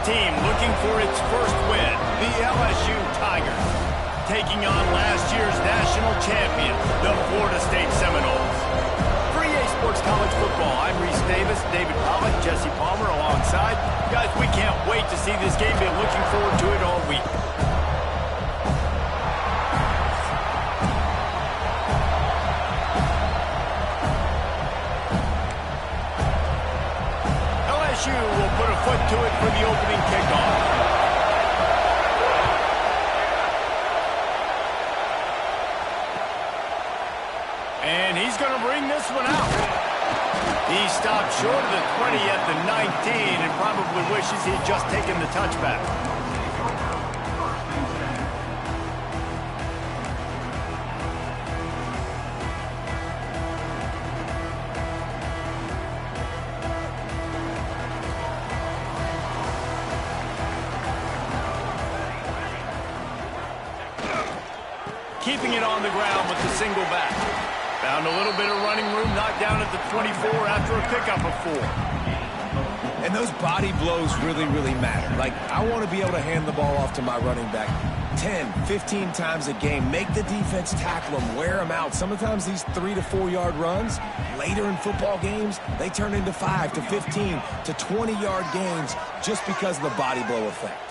team looking for its first win, the LSU Tigers, taking on last year's national champion, the Florida State Seminoles. For EA Sports College Football, I'm Reese Davis, David Pollack, Jesse Palmer alongside. Guys, we can't wait to see this game. Been looking forward to it all week. LSU will put a foot to it for the opening kickoff. And he's going to bring this one out. He stopped short of the 20 at the 19 and probably wishes he'd just taken the touchback. Keeping it on the ground with the single back. Found a little bit of running room, knocked down at the 24 after a pickup of 4. And those body blows really, really matter. Like, I want to be able to hand the ball off to my running back 10, 15 times a game. Make the defense tackle them, wear them out. Sometimes these 3 to 4 yard runs, later in football games, they turn into 5 to 15 to 20 yard gains just because of the body blow effect.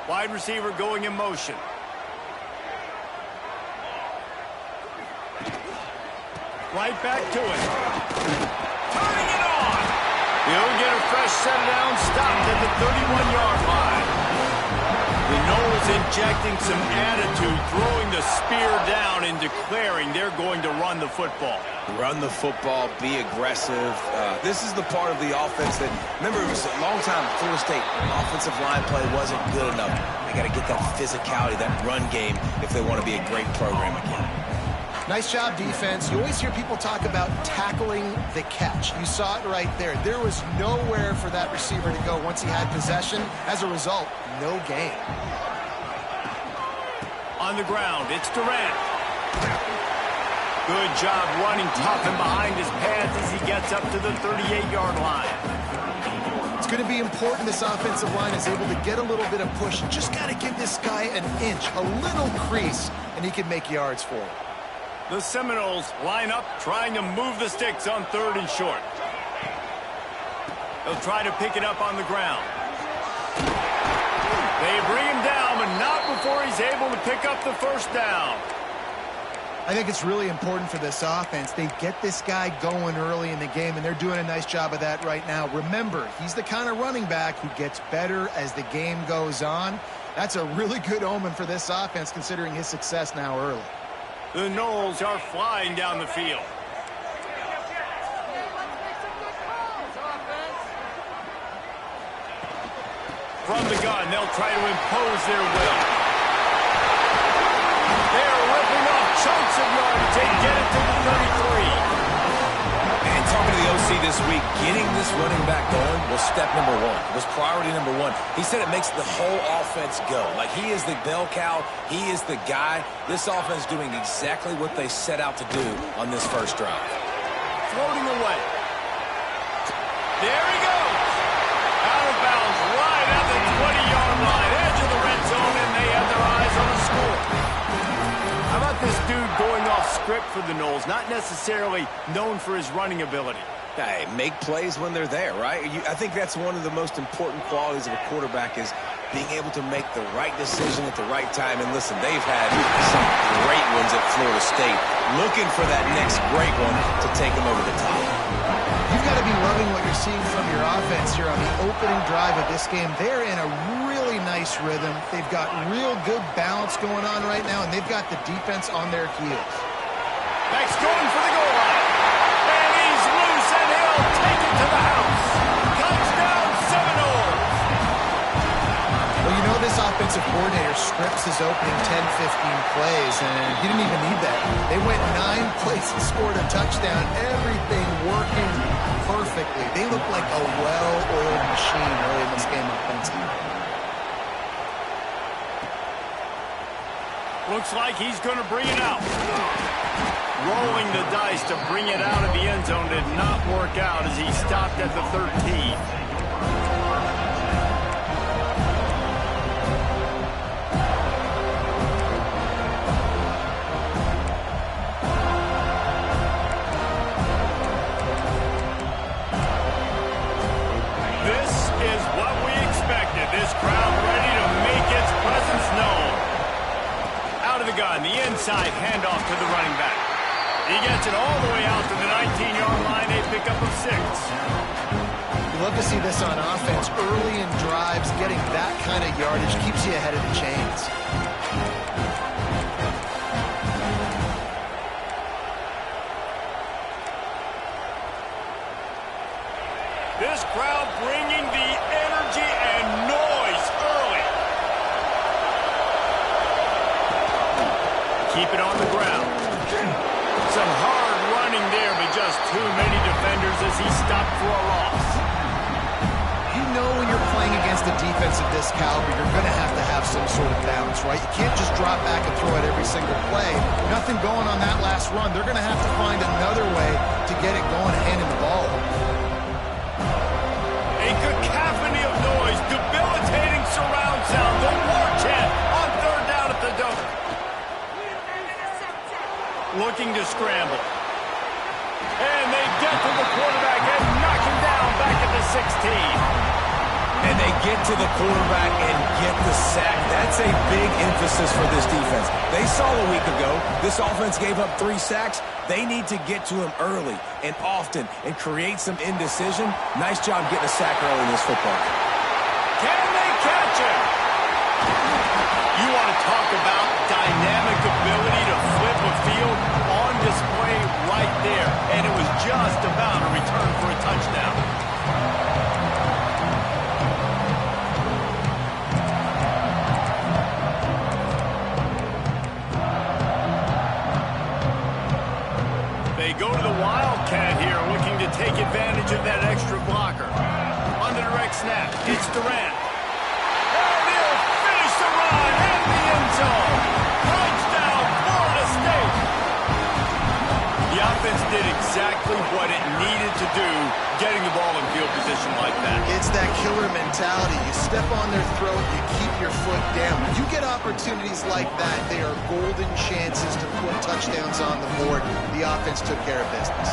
Wide receiver going in motion. Right back to it. Turning it on. He'll get a fresh set down, stopped at the 31-yard line. The Noles injecting some attitude, throwing the spear down and declaring they're going to run the football. Run the football, be aggressive. This is the part of the offense that, remember, it was a long time Florida State offensive line play wasn't good enough. They got to get that physicality, that run game, if they want to be a great program again. Nice job, defense. You always hear people talk about tackling the catch. You saw it right there. There was nowhere for that receiver to go once he had possession. As a result, no gain. On the ground, it's Durant. Good job running tough and behind his pads as he gets up to the 38-yard line. It's going to be important this offensive line is able to get a little bit of push. Just got to give this guy an inch, a little crease, and he can make yards for it. The Seminoles line up, trying to move the sticks on 3rd and short. They'll try to pick it up on the ground. They bring him down, but not before he's able to pick up the first down. I think it's really important for this offense. They get this guy going early in the game, and they're doing a nice job of that right now. Remember, he's the kind of running back who gets better as the game goes on. That's a really good omen for this offense, considering his success now early. The Noles are flying down the field. From the gun, they'll try to impose their will. They're ripping off chunks of yardage. They get it to the 33. And talking to the OC this week, getting this running back going was step number 1. It was priority number 1. He said it makes the whole offense go. Like, he is the bell cow. He is the guy. This offense doing exactly what they set out to do on this first drive. Floating away. There he goes. Out of bounds right at the 20-yard line. Edge of the red zone, and they have their eyes on the score. How about this dude going off script for the Noles? Not necessarily known for his running ability. Hey, make plays when they're there, right? I think that's one of the most important qualities of a quarterback is being able to make the right decision at the right time. And listen, they've had some great ones at Florida State. Looking for that next great one to take them over the top. You've got to be loving what you're seeing from your offense here on the opening drive of this game. They're in a really nice rhythm. They've got real good balance going on right now, and they've got the defense on their heels. Max going for the goal line. And he's loose, and he'll take it to the house. Touchdown, Seminoles. Well, you know this offensive coordinator scripts his opening 10, 15 plays, and he didn't even need that. They went 9 plays and scored a touchdown. Everything working perfectly. They look like a well-oiled machine early in this game offensively. Looks like he's going to bring it out. Rolling the dice to bring it out of the end zone did not work out as he stopped at the 13. This is what we expected. This crowd ready to make its presence known. Out of the gun, the inside handoff to the running back. He gets it all the way out to the 19-yard line, a pickup of 6. You love to see this on offense. Early in drives, getting that kind of yardage keeps you ahead of the chains. This crowd bringing the energy and noise early. Keep it on the ground. Some hard running there, but just too many defenders as he stopped for a loss. You know when you're playing against a defense of this caliber, you're going to have some sort of balance, right? You can't just drop back and throw it every single play. Nothing going on that last run. They're going to have to find another way to get it going and handing the ball over. A cacophony of noise, debilitating surround sound, the war chant on 3rd down at the dome. Looking to scramble. And they get to the quarterback and knock him down back at the 16. And they get to the quarterback and get the sack. That's a big emphasis for this defense. They saw a week ago, this offense gave up 3 sacks. They need to get to him early and often and create some indecision. Nice job getting a sack early in this football. Can they catch him? You want to talk about dynamic ability to flip a field on display right there. And it was just about a return for a touchdown. They go to the Wildcat here, looking to take advantage of that extra blocker. On the direct snap, it's Durant. And he'll finish the run in the end zone. Touchdown, Florida State. The offense did exactly what it needed to do, getting the ball in field position like that. It's that killer mentality. You step on their throat, you keep your foot down. When you get opportunities like that, they are golden chances to put touchdowns on the board. The offense took care of business.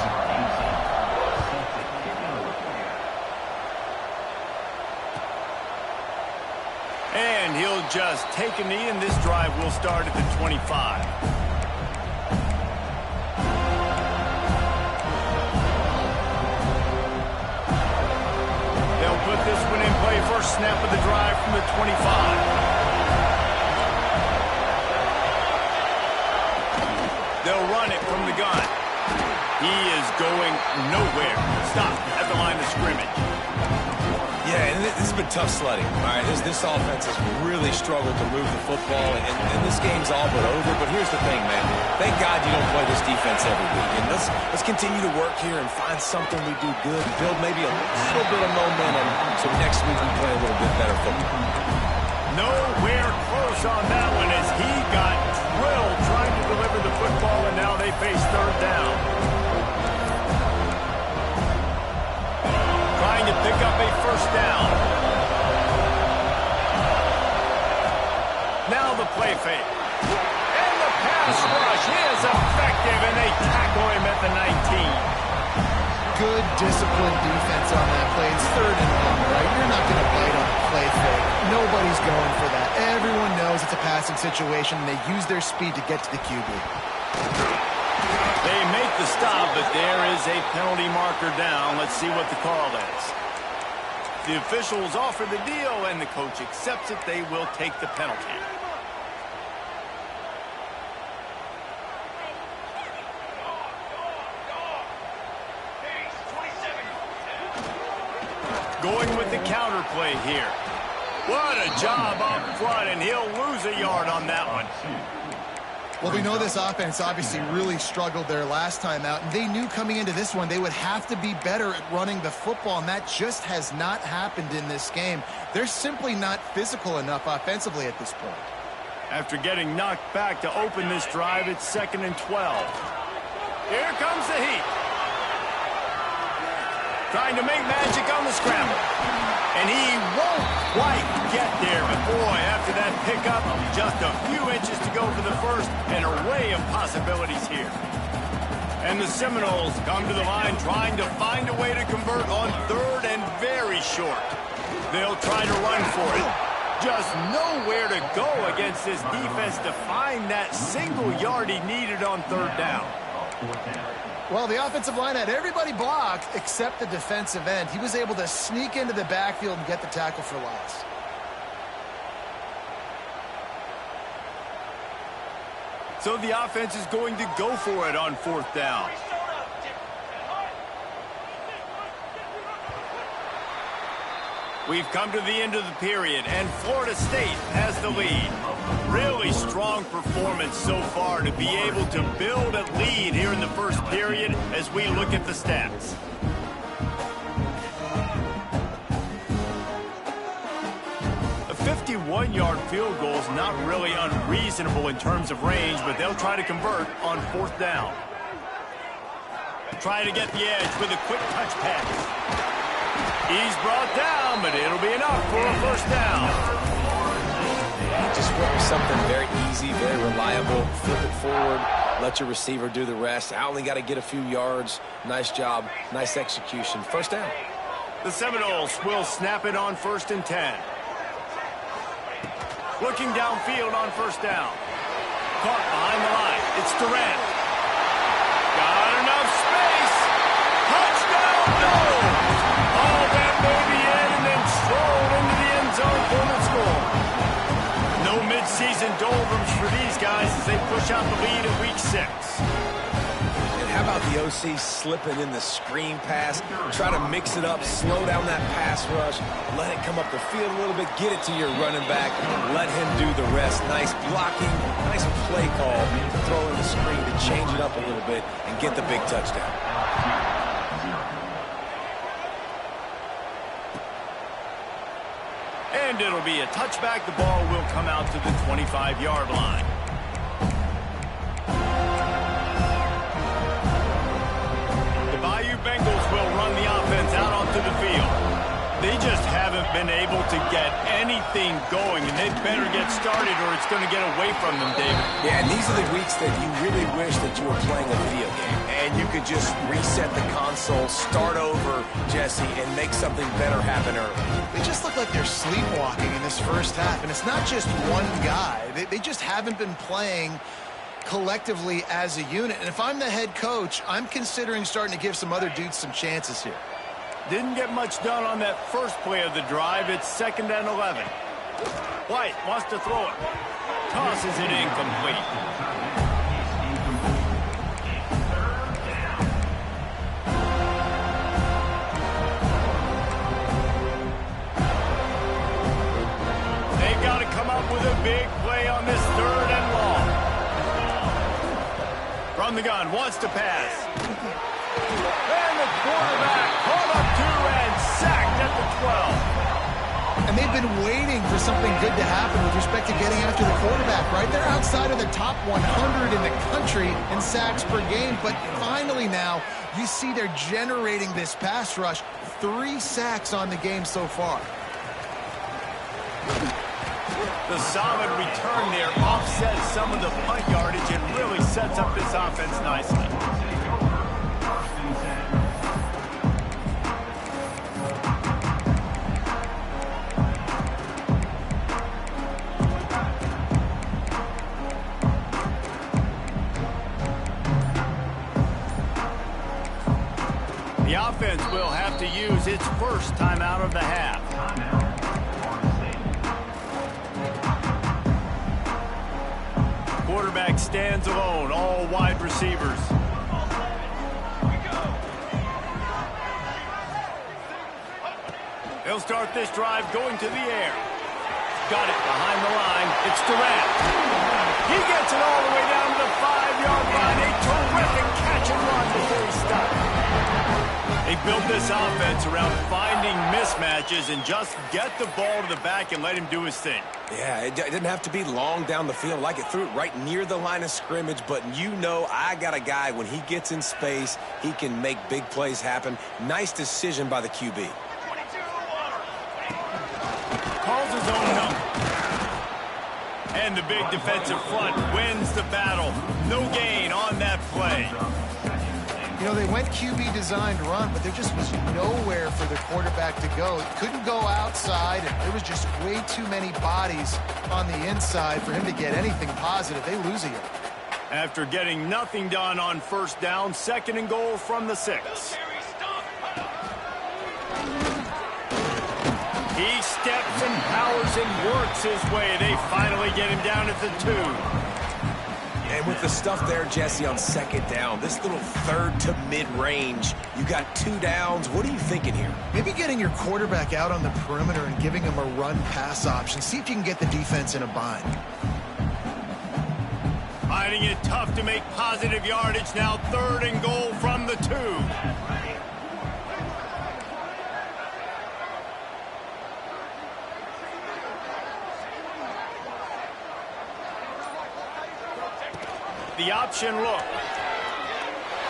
And he'll just take a knee, and this drive will start at the 25. Put this one in play, first snap of the drive from the 25. They'll run it from the gun. He is going nowhere. Stop at the line of scrimmage. Yeah, and this has been tough sledding. All right, this offense has really struggled to move the football, and this game's all but over. But here's the thing, man. Thank God you don't play this defense every week. And let's continue to work here and find something we do good, build maybe a little bit of momentum so next week we play a little bit better football. Nowhere close on that one as he got drilled trying to deliver the football, and now they face 3rd down. Trying to pick up a first down. Now the play fake. And the pass rush is effective, and they tackle him at the 19. Good, disciplined defense on that play. It's 3rd and long, right? You're not going to bite on a play fake. Nobody's going for that. Everyone knows it's a passing situation, and they use their speed to get to the QB. They make the stop, but there is a penalty marker down. Let's see what the call is. The officials offer the deal, and the coach accepts it. They will take the penalty. Going with the counter play here. What a job up front, and he'll lose a yard on that one. Well, we know this offense obviously really struggled their last time out, and they knew coming into this one they would have to be better at running the football, and that just has not happened in this game. They're simply not physical enough offensively at this point. After getting knocked back to open this drive, it's 2nd and 12. Here comes the heat. Trying to make magic on the scramble. And he won't quite get there. But boy, after that pickup, just a few inches to go for the first. An array of possibilities here. And the Seminoles come to the line trying to find a way to convert on third and very short. They'll try to run for it. Just nowhere to go against this defense to find that single yard he needed on third down. Well, the offensive line had everybody blocked except the defensive end. He was able to sneak into the backfield and get the tackle for loss. So the offense is going to go for it on fourth down. We've come to the end of the period, and Florida State has the lead. Really strong performance so far to be able to build a lead here in the first period as we look at the stats. A 51-yard field goal is not really unreasonable in terms of range, but they'll try to convert on fourth down. Try to get the edge with a quick touch pass. He's brought down, but it'll be enough for a first down. Just went with something very easy, very reliable. Flip it forward, let your receiver do the rest. I only got to get a few yards. Nice job, nice execution. First down. The Seminoles will snap it on 1st and 10. Looking downfield on first down. Caught behind the line. It's Durant. Got enough space. Touchdown, no! All that baby in and then strolled into the end zone for the score. No midseason doldrums for these guys as they push out the lead in week 6. And how about the OC slipping in the screen pass? Try to mix it up, slow down that pass rush, let it come up the field a little bit, get it to your running back, let him do the rest. Nice blocking, nice play call to throw in the screen to change it up a little bit and get the big touchdown. And it'll be a touchback. The ball will come out to the 25-yard line. The Bayou Bengals will run the offense out onto the field. They just haven't been able to get anything going, and they better get started or it's going to get away from them, David. Yeah, and these are the weeks that you really wish that you were playing a video game, and you could just reset the console, start over, Jesse, and make something better happen early. They just look like they're sleepwalking in this first half, and it's not just one guy. They just haven't been playing collectively as a unit. And if I'm the head coach, I'm considering starting to give some other dudes some chances here. Didn't get much done on that first play of the drive. It's 2nd and 11. White wants to throw it. Tosses it incomplete. They've got to come up with a big play on this 3rd and long. From the gun, wants to pass. And the quarterback caught up to and sacked at the 12. And they've been waiting for something good to happen with respect to getting after the quarterback, right? They're outside of the top 100 in the country in sacks per game, but finally now you see they're generating this pass rush. 3 sacks on the game so far. The solid return there offsets some of the punt yardage and really sets up this offense nicely. The offense will have to use its first timeout of the half. Quarterback stands alone, all wide receivers. They'll start this drive going to the air. Got it behind the line. It's Durant. He gets it all the way down to the 5-yard line. A terrific catch and run before he stopped. They built this offense around finding mismatches and just get the ball to the back and let him do his thing. Yeah, it didn't have to be long down the field. Like it threw it right near the line of scrimmage, but you know I got a guy, when he gets in space, he can make big plays happen. Nice decision by the QB. Calls his own number. And the big defensive front wins the battle. No gain on that play. You know, they went QB designed run, but there just was nowhere for the quarterback to go. He couldn't go outside, and there was just way too many bodies on the inside for him to get anything positive. They lose a yard. After getting nothing done on first down, 2nd and goal from the 6. He steps and powers and works his way. They finally get him down at the 2. And with the stuff there, Jesse, on 2nd down, this little 3rd to mid-range, you got 2 downs. What are you thinking here? Maybe getting your quarterback out on the perimeter and giving him a run-pass option. See if you can get the defense in a bind. Finding it tough to make positive yardage. Now 3rd and goal from the 2. The option look.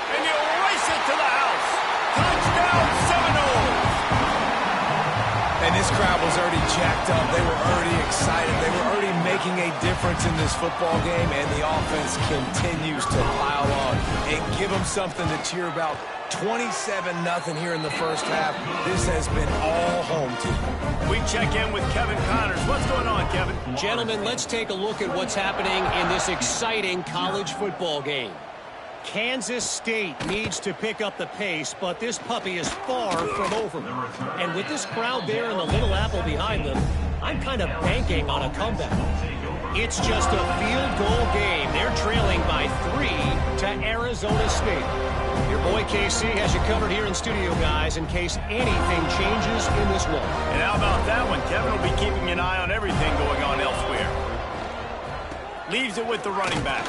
And he'll race it to the house. Touchdown Seminoles! And this crowd was already jacked up. They were already excited. They were already making a difference in this football game, and the offense continues to pile on and give them something to cheer about. 27-0 here in the first half. This has been all home team. We check in with Kevin Connors. What's going on, Kevin? Gentlemen, let's take a look at what's happening in this exciting college football game. Kansas State needs to pick up the pace, but this puppy is far from over. And with this crowd there and the Little Apple behind them, I'm kind of banking on a comeback. It's just a field goal game. They're trailing by 3 to Arizona State. Your boy KC has you covered here in studio, guys, in case anything changes in this one. And how about that one? Kevin will be keeping an eye on everything going on elsewhere. Leaves it with the running back.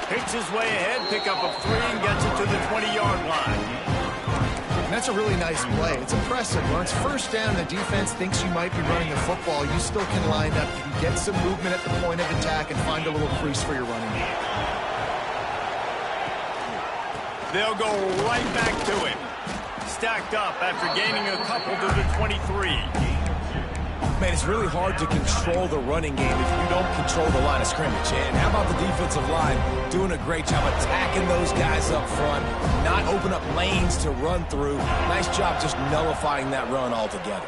Picks his way ahead, pick up of 3, and gets it to the 20-yard line. And that's a really nice play. It's impressive. When it's first down, the defense thinks you might be running the football. You still can line up. You can get some movement at the point of attack and find a little crease for your running back. They'll go right back to him. Stacked up after gaining a couple to the 23. Man, it's really hard to control the running game if you don't control the line of scrimmage. And how about the defensive line doing a great job attacking those guys up front, not open up lanes to run through. Nice job just nullifying that run altogether.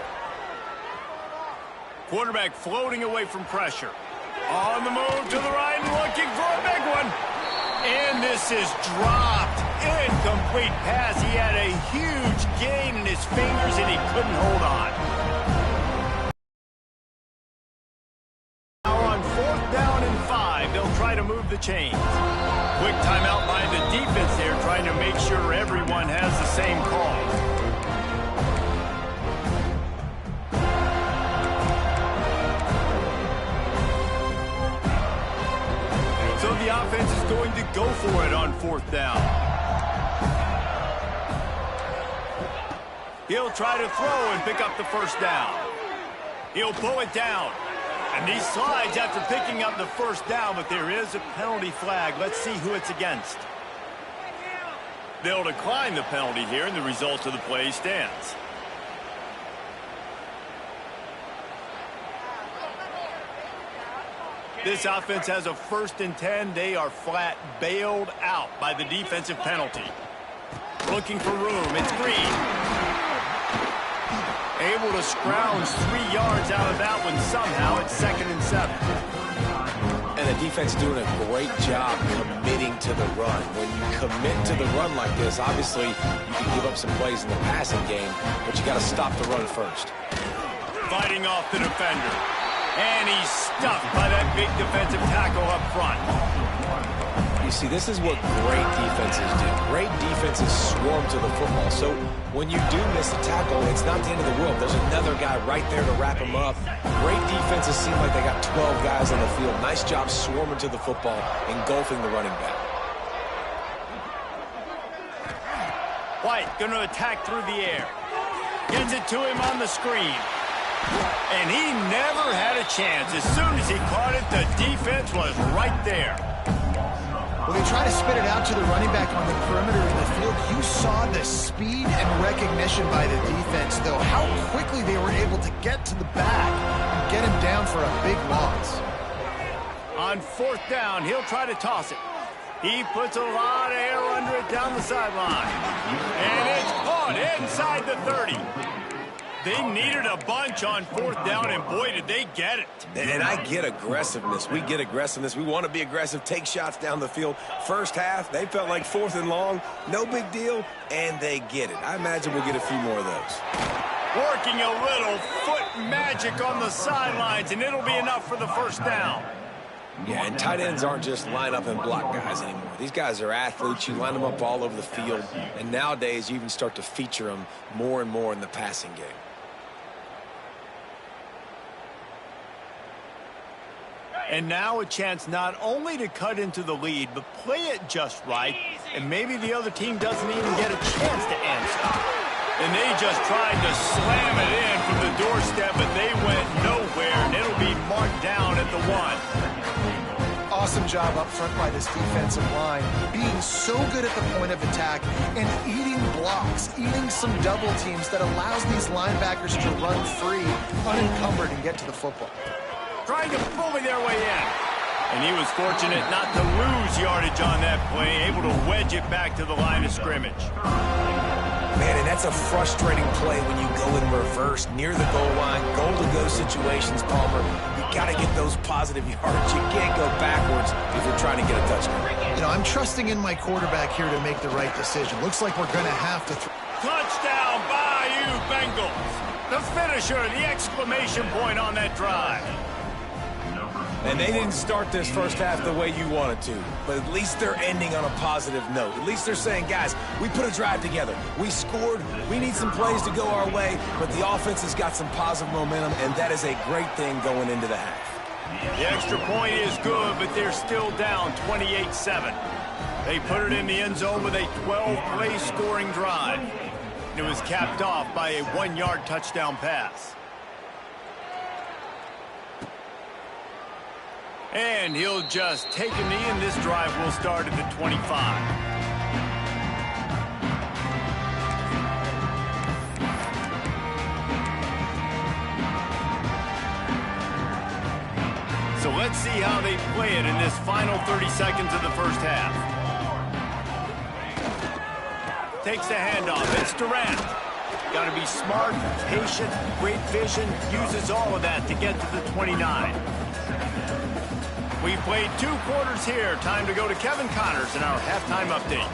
Quarterback floating away from pressure. On the move to the right, looking for a big one. And this is dropped. Incomplete pass. He had a huge gain in his fingers, and he couldn't hold on. Now on 4th down and 5, they'll try to move the chains. Quick timeout by the defense there, trying to make sure everyone has the same call. So the offense is going to go for it on 4th down. He'll try to throw and pick up the first down. He'll pull it down. And he slides after picking up the first down, but there is a penalty flag. Let's see who it's against. They'll decline the penalty here, and the result of the play stands. This offense has a 1st and 10. They are flat bailed out by the defensive penalty. Looking for room. It's Green. Able to scrounge 3 yards out of that one somehow. It's 2nd and 7. And the defense doing a great job committing to the run. When you commit to the run like this, obviously you can give up some plays in the passing game, but you got to stop the run first. Fighting off the defender. And he's stuffed by that big defensive tackle up front. You see, this is what great defenses do. Great defenses swarm to the football. So when you do miss a tackle, it's not the end of the world. There's another guy right there to wrap him up. Great defenses seem like they got 12 guys on the field. Nice job swarming to the football, engulfing the running back. White going to attack through the air. Gets it to him on the screen. And he never had a chance. As soon as he caught it, the defense was right there. Well, they try to spit it out to the running back on the perimeter of the field. You saw the speed and recognition by the defense, though. How quickly they were able to get to the back and get him down for a big loss. On 4th down, he'll try to toss it. He puts a lot of air under it down the sideline. And it's caught inside the 30. They needed a bunch on 4th down, and boy, did they get it. And I get aggressiveness. We get aggressiveness. We want to be aggressive, take shots down the field. First half, they felt like 4th and long. No big deal, and they get it. I imagine we'll get a few more of those. Working a little foot magic on the sidelines, and it'll be enough for the first down. Yeah, and tight ends aren't just line up and block guys anymore. These guys are athletes. You line them up all over the field, and nowadays you even start to feature them more and more in the passing game. And now a chance not only to cut into the lead, but play it just right, and maybe the other team doesn't even get a chance to answer. And they just tried to slam it in from the doorstep, but they went nowhere, and it'll be marked down at the 1. Awesome job up front by this defensive line, being so good at the point of attack and eating blocks, eating some double teams that allows these linebackers to run free, unencumbered, and get to the football. Trying to bully their way in. And he was fortunate not to lose yardage on that play, able to wedge it back to the line of scrimmage. Man, and that's a frustrating play when you go in reverse near the goal line, goal-to-go situations, Palmer. You got to get those positive yards. You can't go backwards if you're trying to get a touchdown. You know, I'm trusting in my quarterback here to make the right decision. Looks like we're going to have to Touchdown, Bayou Bengals. The finisher, the exclamation point on that drive. And they didn't start this first half the way you wanted to, but at least they're ending on a positive note. At least they're saying, guys, we put a drive together. We scored. We need some plays to go our way, but the offense has got some positive momentum, and that is a great thing going into the half. The extra point is good, but they're still down 28-7. They put it in the end zone with a 12-play scoring drive. It was capped off by a 1-yard touchdown pass. And he'll just take a knee, and this drive will start at the 25. So let's see how they play it in this final 30 seconds of the first half. Takes the handoff. It's Durant. Got to be smart, patient, great vision. Uses all of that to get to the 29. We've played 2 quarters here. Time to go to Kevin Connors in our halftime update.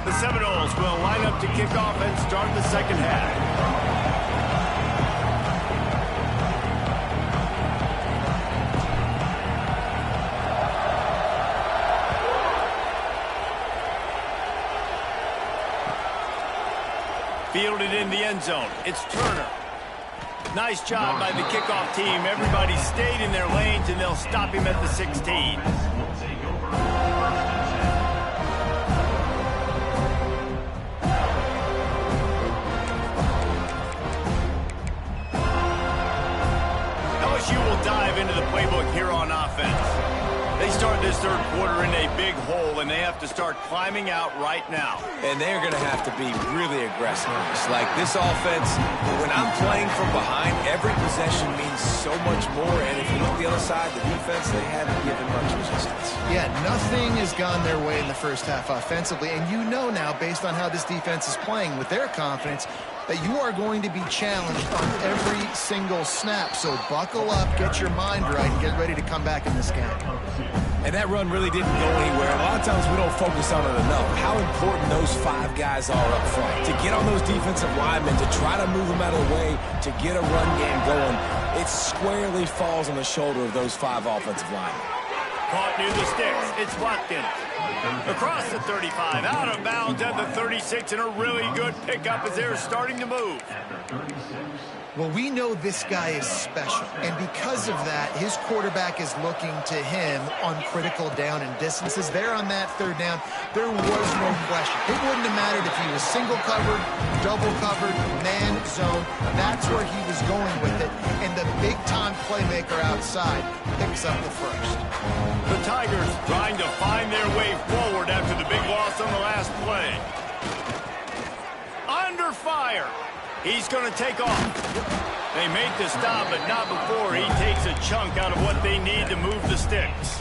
The Seminoles will line up to kick off and start the second half. Fielded in the end zone. It's Turner. Nice job by the kickoff team. Everybody stayed in their lanes, and they'll stop him at the 16. LSU will dive into the playbook here on offense. They start this third quarter in a big hole, and they have to start climbing out right now. And they're going to have to be really aggressive. It's like this offense, when I'm playing from behind, every possession means so much more. And if you look the other side, the defense, they haven't given much resistance. Yeah, nothing has gone their way in the first half offensively. And you know now, based on how this defense is playing with their confidence, that you are going to be challenged on every single snap. So buckle up, get your mind right, and get ready to come back in this game. And that run really didn't go anywhere. A lot of times we don't focus on it enough. How important those 5 guys are up front. To get on those defensive linemen, to try to move them out of the way, to get a run game going, it squarely falls on the shoulder of those 5 offensive linemen. Caught near the sticks. It's Watkins. Across the 35, out of bounds at the 36, and a really good pickup as they're starting to move. Well, we know this guy is special, and because of that, his quarterback is looking to him on critical down and distances. There on that third down, there was no question. It wouldn't have mattered if he was single covered, double covered, man zone. That's where he was going with it, and the big-time playmaker outside picks up the first. The Tigers trying to find their way forward after the big loss on the last play. Under fire. He's going to take off. They make the stop, but not before he takes a chunk out of what they need to move the sticks.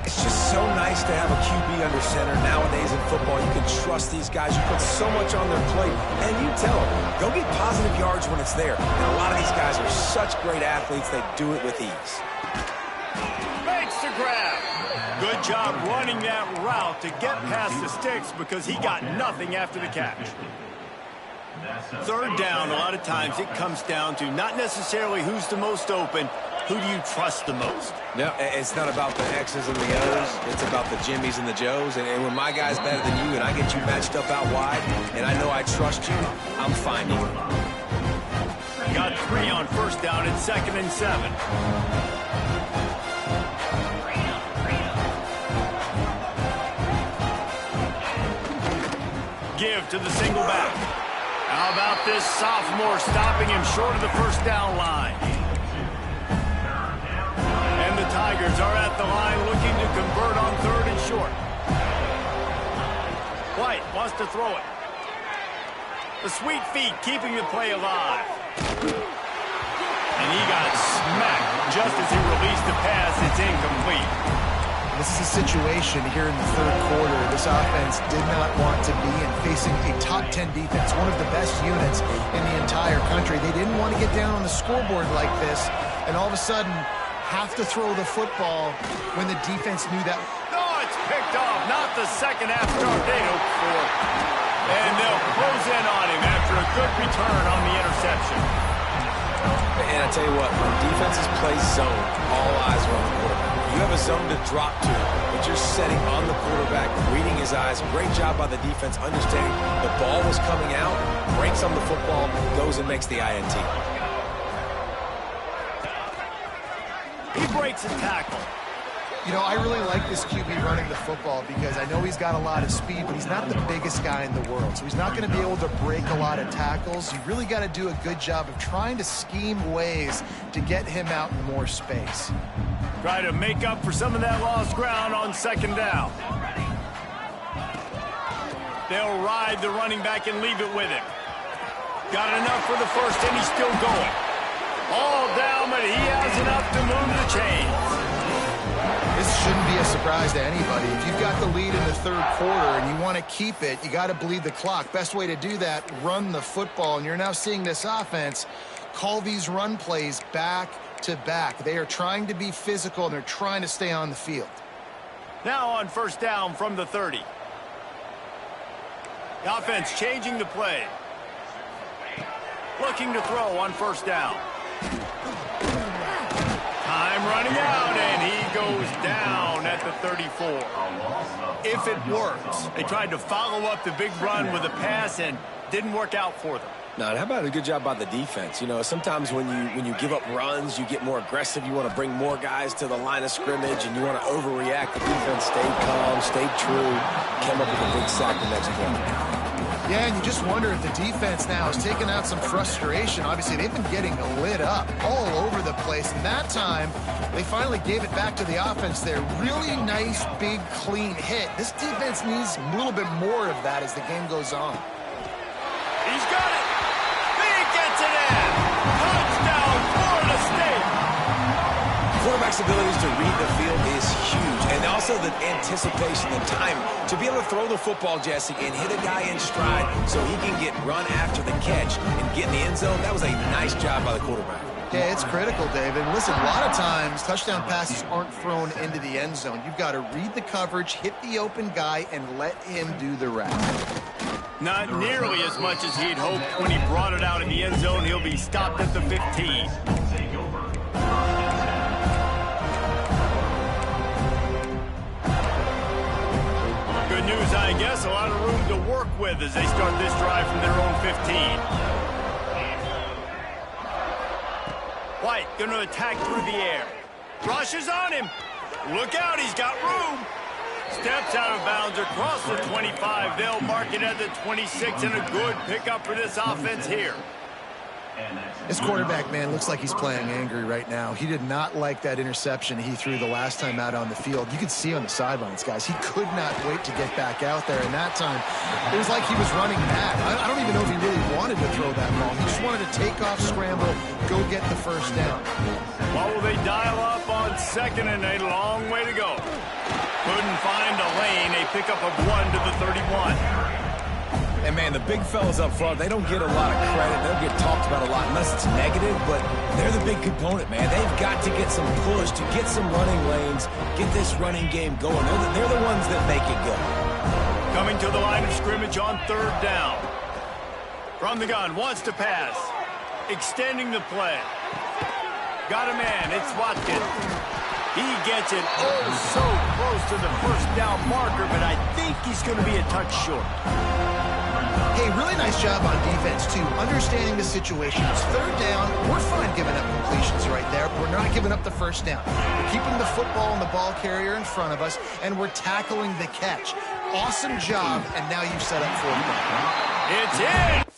It's just so nice to have a QB under center. Nowadays in football, you can trust these guys. You put so much on their plate, and you tell them, go get positive yards when it's there. And a lot of these guys are such great athletes, they do it with ease. Makes the grab. Good job running that route to get past the sticks because he got nothing after the catch. Third down, a lot of times it comes down to not necessarily who's the most open, who do you trust the most? No, it's not about the X's and the O's. It's about the Jimmys and the Joes. And when my guy's better than you and I get you matched up out wide and I know I trust you, I'm finding you. Got 3 on first down and 2nd and 7. Give to the single back. How about this sophomore stopping him short of the first down line? And the Tigers are at the line looking to convert on 3rd and short. White wants to throw it. The sweet feet keeping the play alive. And he got smacked just as he released the pass. It's incomplete. This is a situation here in the third quarter this offense did not want to be in, facing a top 10 defense, one of the best units in the entire country. They didn't want to get down on the scoreboard like this and all of a sudden have to throw the football when the defense knew that. Oh, it's picked off. Not the second half start they hoped for. And they'll close in on him after a good return on the interception. And I tell you what, when defenses play zone, all eyes are on the quarterback. You have a zone to drop to, but you're setting on the quarterback, reading his eyes. Great job by the defense, understanding the ball was coming out, breaks on the football, goes and makes the INT. He breaks his tackle. You know, I really like this QB running the football because I know he's got a lot of speed, but he's not the biggest guy in the world. So he's not going to be able to break a lot of tackles. You really got to do a good job of trying to scheme ways to get him out in more space. Try to make up for some of that lost ground on 2nd down. They'll ride the running back and leave it with him. Got enough for the first, and he's still going. All down, but he has enough to move the chains. This shouldn't be a surprise to anybody. If you've got the lead in the third quarter and you want to keep it, you got to bleed the clock. Best way to do that, run the football. And you're now seeing this offense call these run plays back to back. They are trying to be physical, and they're trying to stay on the field. Now on first down from the 30. The offense changing the play. Looking to throw on first down. Time running out, and he goes down at the 34. If it works, they tried to follow up the big run with a pass and didn't work out for them. Now, how about a good job by the defense? You know, sometimes when you give up runs, you get more aggressive. You want to bring more guys to the line of scrimmage, and you want to overreact. The defense stayed calm, stayed true, came up with a big sack the next play. Yeah, and you just wonder if the defense now is taking out some frustration. Obviously, they've been getting lit up all over the place. And that time, they finally gave it back to the offense there. Really nice, big, clean hit. This defense needs a little bit more of that as the game goes on. He's got it. He gets it in. Touchdown, Florida State. Quarterback's abilities to read the field is huge. And also the anticipation, the time to be able to throw the football, Jesse, and hit a guy in stride so he can get run after the catch and get in the end zone. That was a nice job by the quarterback. Yeah, it's critical, David. Listen, a lot of times touchdown passes aren't thrown into the end zone. You've got to read the coverage, hit the open guy, and let him do the rest. Not nearly as much as he'd hoped when he brought it out in the end zone. He'll be stopped at the 15. good news, I guess. A lot of room to work with as they start this drive from their own 15. White going to attack through the air. Rushes on him. Look out, he's got room. Steps out of bounds across the 25. They'll mark it at the 26, and a good pickup for this offense here. This quarterback, man, looks like he's playing angry right now. He did not like that interception he threw the last time out on the field. You could see on the sidelines, guys, he could not wait to get back out there. And that time, it was like he was running mad. I don't even know if he really wanted to throw that ball. He just wanted to take off, scramble, go get the first down. What will they dial up on second and a long way to go? Couldn't find a lane. A pickup of 1 to the 31. And, man, the big fellas up front, they don't get a lot of credit. They don't get talked about a lot unless it's negative, but they're the big component, man. They've got to get some push, to get some running lanes, get this running game going. They're the ones that make it go. Coming to the line of scrimmage on third down. From the gun, wants to pass. Extending the play. Got a man, it's Watkins. He gets it so close to the first down marker, but I think he's going to be a touch short. Hey, really nice job on defense, too. Understanding the situation. It's third down. We're fine giving up completions right there. We're not giving up the first down. We're keeping the football and the ball carrier in front of us, and we're tackling the catch. Awesome job, and now you've set up 4th down. It's in!